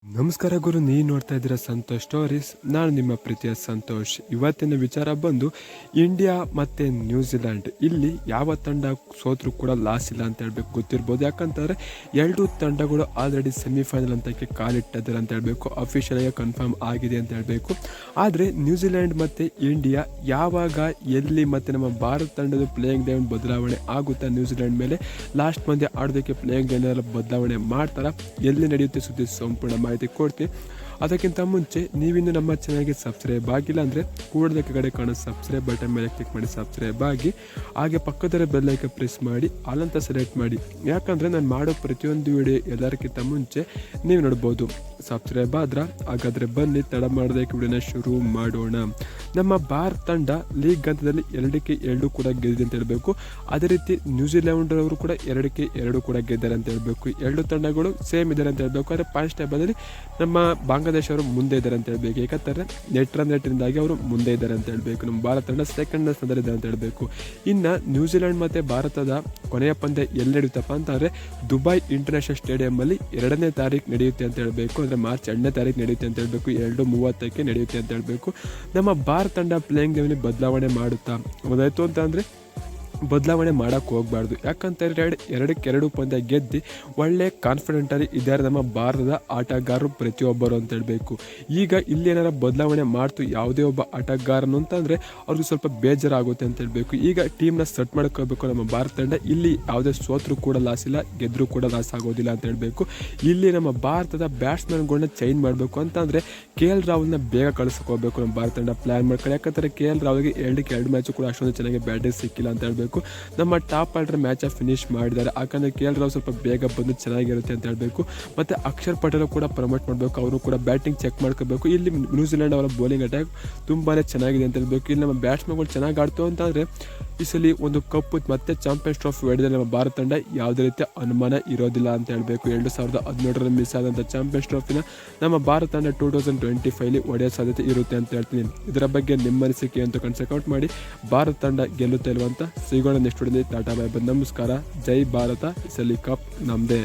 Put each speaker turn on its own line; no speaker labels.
ನಮಸ್ಕಾರ ಗುರು, ನೀವು ನೋಡ್ತಾ ಇದ್ದೀರಾ ಸಂತೋಷ್ ಸ್ಟೋರೀಸ್. ನಾನು ನಿಮ್ಮ ಪ್ರೀತಿಯ ಸಂತೋಷ್. ಇವತ್ತಿನ ವಿಚಾರ ಬಂದು ಇಂಡಿಯಾ ಮತ್ತು ನ್ಯೂಜಿಲ್ಯಾಂಡ್. ಇಲ್ಲಿ ಯಾವ ತಂಡ ಸೋತ್ರೂ ಕೂಡ ಲಾಸ್ ಇಲ್ಲ ಅಂತ ಹೇಳ್ಬೇಕು, ಗೊತ್ತಿರ್ಬೋದು. ಯಾಕಂತಂದರೆ ಎರಡು ತಂಡಗಳು ಆಲ್ರೆಡಿ ಸೆಮಿಫೈನಲ್ ಅಂತಕ್ಕೆ ಕಾಲಿಟ್ಟಿದ್ದಾರೆ ಅಂತ ಹೇಳಬೇಕು, ಅಫಿಷಿಯಲಾಗಿ ಕನ್ಫರ್ಮ್ ಆಗಿದೆ ಅಂತ ಹೇಳಬೇಕು. ಆದರೆ ನ್ಯೂಜಿಲ್ಯಾಂಡ್ ಮತ್ತು ಇಂಡಿಯಾ ಯಾವಾಗ, ಎಲ್ಲಿ ಮತ್ತು ನಮ್ಮ ಭಾರತ ತಂಡದ ಪ್ಲೇಯಿಂಗ್ ಡೈನ್ ಬದಲಾವಣೆ ಆಗುತ್ತಾ, ನ್ಯೂಜಿಲ್ಯಾಂಡ್ ಮೇಲೆ ಲಾಸ್ಟ್ ಮಂದಿ ಆಡೋದಕ್ಕೆ ಪ್ಲೇಯಿಂಗ್ ಡೈನ್ ಎಲ್ಲ ಬದಲಾವಣೆ ಮಾಡ್ತಾರಾ, ಎಲ್ಲಿ ನಡೆಯುತ್ತೆ ಸುದ್ದಿ ಸಂಪೂರ್ಣ ಮಾಹಿತಿ ಕೊಡ್ತೀನಿ. ಅದಕ್ಕಿಂತ ಮುಂಚೆ ನೀವಿನ್ನು ನಮ್ಮ ಚಾನಲ್ಗೆ ಸಬ್ಸ್ಕ್ರೈಬ್ ಆಗಿಲ್ಲ ಅಂದರೆ ಕೂಡಲೇ ಕೆಳಗಡೆ ಕಾಣೋ ಸಬ್ಸ್ಕ್ರೈಬ್ ಬಟನ್ ಮೇಲೆ ಕ್ಲಿಕ್ ಮಾಡಿ ಸಬ್ಸ್ಕ್ರೈಬ್ ಆಗಿ, ಹಾಗೆ ಪಕ್ಕದ ಬೆಲ್ ಐಕಾನ್ ಪ್ರೆಸ್ ಮಾಡಿ ಆಲ್ ಅಂತ ಸೆಲೆಕ್ಟ್ ಮಾಡಿ. ಯಾಕಂದರೆ ನಾನು ಮಾಡೋ ಪ್ರತಿಯೊಂದು ವಿಡಿಯೋ ಎಲ್ಲರಿಗಿಂತ ಮುಂಚೆ ನೀವು ನೋಡ್ಬೋದು. ಸಬ್ಸ್ಕ್ರೈಬ್ ಆದ್ರೆ ಹಾಗಾದರೆ ಬನ್ನಿ, ತಡ ಮಾಡೋದಕ್ಕೆ ವಿಡಿಯೋನ ಶುರು ಮಾಡೋಣ. ನಮ್ಮ ಭಾರತ ತಂಡ ಲೀಗ್ ಹಂತದಲ್ಲಿ 2-2 ಕೂಡ ಗೆದ್ದಿದೆ ಅಂತ ಹೇಳಬೇಕು. ಅದೇ ರೀತಿ ನ್ಯೂಜಿಲ್ಯಾಂಡ್ ಅವರು ಕೂಡ 2-2 ಕೂಡ ಗೆದ್ದಾರೆ ಅಂತ ಹೇಳಬೇಕು. ಎರಡು ತಂಡಗಳು ಸೇಮ್ ಇದ್ದಾರೆ ಅಂತ ಹೇಳಬೇಕು. ಆದರೆ ಪಾಯಿಂಟ್ಸ್ ಟೇಬಲಲ್ಲಿ ನಮ್ಮ ಬಾಂಗ್ಲಾದೇಶ ಅವರು ಮುಂದೆ ಇದ್ದಾರೆ ಅಂತ ಹೇಳಬೇಕು. ಯಾಕಂತಾರೆ ನೆಟ್ರಿಂದಾಗಿ ಅವರು ಮುಂದೆ ಇದ್ದಾರೆ ಅಂತ ಹೇಳಬೇಕು. ನಮ್ಮ ಭಾರತ ತಂಡ ಸೆಕೆಂಡ್ ಸ್ಥಾನದಲ್ಲಿ ಇದ್ದಾರೆ ಅಂತ ಹೇಳಬೇಕು. ಇನ್ನು ನ್ಯೂಜಿಲ್ಯಾಂಡ್ ಮತ್ತು ಭಾರತದ ಕೊನೆಯ ಪಂದ್ಯ ಎಲ್ಲಿ ನಡೆಯುತ್ತಪ್ಪ ಅಂತಂದರೆ ದುಬೈ ಇಂಟರ್ನ್ಯಾಷನಲ್ ಸ್ಟೇಡಿಯಂಲ್ಲಿ 2ನೇ ತಾರೀಕು ನಡೆಯುತ್ತೆ ಅಂತ ಹೇಳಬೇಕು. ಅಂದರೆ ಮಾರ್ಚ್ 2ನೇ ತಾರೀಕು ನಡೆಯುತ್ತೆ ಅಂತ ಹೇಳಬೇಕು. 2:30ಕ್ಕೆ ನಡೆಯುತ್ತೆ ಅಂತ ಹೇಳಬೇಕು. ನಮ್ಮ ಭಾರತ ತಂಡ ಪ್ಲೇಯಿಂಗ್ ಲೆವೆನ್ ಬದಲಾವಣೆ ಮಾಡುತ್ತಾ ಮೊದಲಾಯಿತು ಅಂತ ಅಂದರೆ ಬದಲಾವಣೆ ಮಾಡೋಕ್ಕೆ ಹೋಗಬಾರ್ದು. ಯಾಕಂತಂದರೆ 2-2 ಪಂದ್ಯ ಗೆದ್ದು ಒಳ್ಳೆ ಕಾನ್ಫಿಡೆಂಟಲ್ಲಿ ಇದ್ದಾರೆ ನಮ್ಮ ಭಾರತದ ಆಟಗಾರರು ಪ್ರತಿಯೊಬ್ಬರು ಅಂತ ಹೇಳಬೇಕು. ಈಗ ಇಲ್ಲಿ ಏನಾರ ಬದಲಾವಣೆ ಮಾಡ್ತು ಯಾವುದೇ ಒಬ್ಬ ಆಟಗಾರನು ಅಂತಂದರೆ ಅವ್ರಿಗೆ ಸ್ವಲ್ಪ ಬೇಜಾರಾಗುತ್ತೆ ಅಂತ ಹೇಳಬೇಕು. ಈಗ ಟೀಮ್ನ ಸೆಟ್ ಮಾಡ್ಕೋಬೇಕು ನಮ್ಮ ಭಾರತ ತಂಡ. ಇಲ್ಲಿ ಯಾವುದೇ ಸೋತ್ರೂ ಕೂಡ ಲಾಸ್ ಇಲ್ಲ, ಗೆದ್ದರೂ ಕೂಡ ಲಾಸ್ ಆಗೋದಿಲ್ಲ ಅಂತ ಹೇಳಬೇಕು. ಇಲ್ಲಿ ನಮ್ಮ ಭಾರತದ ಬ್ಯಾಟ್ಸ್ಮನ್ಗಳನ್ನ ಚೇಂಜ್ ಮಾಡಬೇಕು ಅಂತಂದರೆ KL ರಾಹುಲ್ನ ಬೇಗ ಕಳಿಸೋಕೆ ಹೋಗಬೇಕು ನಮ್ಮ ಭಾರತ ತಂಡ ಪ್ಲ್ಯಾನ್ ಮಾಡ್ಕೊಂಡು. ಯಾಕಂದರೆ KL ರಾಹುಲ್ಗೆ 2 ಮ್ಯಾಚು ಕೂಡ ಅಷ್ಟೊಂದು ಚೆನ್ನಾಗಿ ಬ್ಯಾಟಿಂಗ್ ಸಿಕ್ಕಿಲ್ಲ ಅಂತ ಹೇಳಬೇಕು. ನಮ್ಮ ಟಾಪ್ ಆರ್ಡರ್ ಮ್ಯಾಚ್ ಫಿನಿಶ್ ಮಾಡಿದ್ದಾರೆ. ಯಾಕಂದರೆ KL ರಾಹುಲ್ ಸ್ವಲ್ಪ ಬೇಗ ಬಂದು ಚೆನ್ನಾಗಿರುತ್ತೆ ಅಂತ ಹೇಳಬೇಕು. ಮತ್ತು ಅಕ್ಷರ್ ಪಟೇಲ್ ಕೂಡ ಪ್ರಮೋಟ್ ಮಾಡಬೇಕು, ಅವರು ಕೂಡ ಬ್ಯಾಟಿಂಗ್ ಚೆಕ್ ಮಾಡ್ಕೋಬೇಕು. ಇಲ್ಲಿ ನ್ಯೂಜಿಲ್ಯಾಂಡ್ ಅವರ ಬೌಲಿಂಗ್ ಅಟ್ಯಾಕ್ ತುಂಬಾ ಚೆನ್ನಾಗಿದೆ ಅಂತ ಹೇಳಬೇಕು. ಇಲ್ಲಿ ನಮ್ಮ ಬ್ಯಾಟ್ಸ್ಮನ್ಗಳು ಚೆನ್ನಾಗಿ ಆಡ್ತು ಅಂತಂದರೆ ಈ ಸಲ ಒಂದು ಕಪ್ಪು ಮತ್ತೆ ಚಾಂಪಿಯನ್ಸ್ ಟ್ರೋಫಿ ಹೊಡೆದರೆ ನಮ್ಮ ಭಾರತ ತಂಡ ಯಾವುದೇ ರೀತಿಯ ಅನುಮಾನ ಇರೋದಿಲ್ಲ ಅಂತ ಹೇಳಬೇಕು. 2017ರಲ್ಲಿ ಮಿಸ್ ಆದಂಥ ಚಾಂಪಿಯನ್ಸ್ ಟ್ರೋಫಿನ ನಮ್ಮ ಭಾರತ ತಂಡ 2025 ಹೊಡೆಯೋ ಸಾಧ್ಯತೆ ಇರುತ್ತೆ ಅಂತ ಹೇಳ್ತೀನಿ. ಇದರ ಬಗ್ಗೆ ನಿಮ್ಮ ಅನಿಸಿಕೆ ಅಂತ ಕಮೆಂಟ್ ಮಾಡಿ. ಭಾರತ ತಂಡ ಗೆಲ್ಲುತ್ತೆ ಇಲ್ವಂತ ಸಿಗೋಣ ನೆಕ್ಸ್ಟ್ ವಿಡಿಯೋದಲ್ಲಿ. ಟಾಟಾ ಬೈ ಬೈ, ನಮಸ್ಕಾರ, ಜೈ ಭಾರತ. ಈ ಸಲ ಕಪ್ ನಮ್ಮದೇ.